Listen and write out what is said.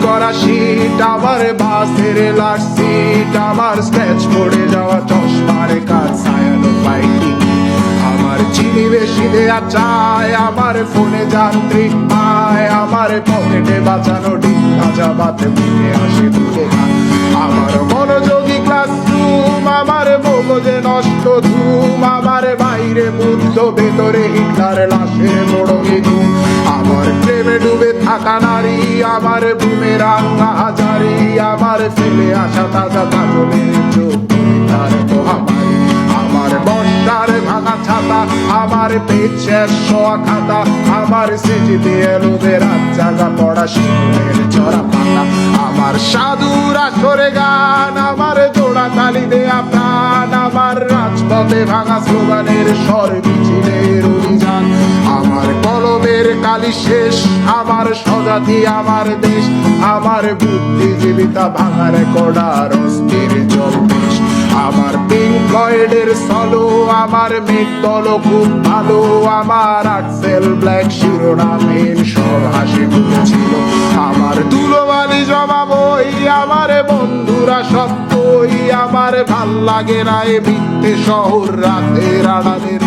করা শীত, আমার বাসের লাস্ট সিট, আমার স্ক্র্যাচ পড়ে যাওয়া চশমার কাজ, ছায়ানো পাইনি আমার চিনি বেশি দেয়া চায়, আমার ফোনে যান্ত্রিক পায়, আমার পকেটে বাঁচানো ডিম ভাজা বাতে মুখে আসে তুলে খায়, আমার মনোযোগী ক্লাসরুম, আমার মগজে নষ্ট ধুম, আমার বাইরে বুদ্ধ ভেতরে হিটলার লাশের বড় ধুম, আমার প্রেমে ডুবে থাকা নারী, আমার বুমেরাং হাজারি, আমার ফেলে আসা তাজা কাজলের চোখ তার মহামারী, আমার বর্ষার ভাঙা ছাতা, আমার পেট শেষ শোয়া খাতা, আমার সেচিতে এলোবে রাত জাগা পড়া শিশুদের চড়া পাতা, আমার সাধুর আসরে গান, আমার জোড়া তালি দেয়া প্রাণ, আমার রাজপথে ভাঙা স্লোগানের স্বর মিছিলের অভিযান, আমার কলমের কালি শেষ, আমার স্বজাতি আমার দেশ, আমার বুদ্ধিজীবিতা ভাঙার কড়ার অস্থির জলবেশ, আমার পিঙ্ক ফ্লয়েডের সলো, আমার মেঘ দল খুব ভালো, আমার আর্টসেল ব্ল্যাক শিরোনামের সব হাসি ছিল, আমার ধুলোবালি জমা বই, আমার বন্ধুরা সত্যই, আমার ভাল লাগে না এ মিথ্যে শহর রাতের আড়ালের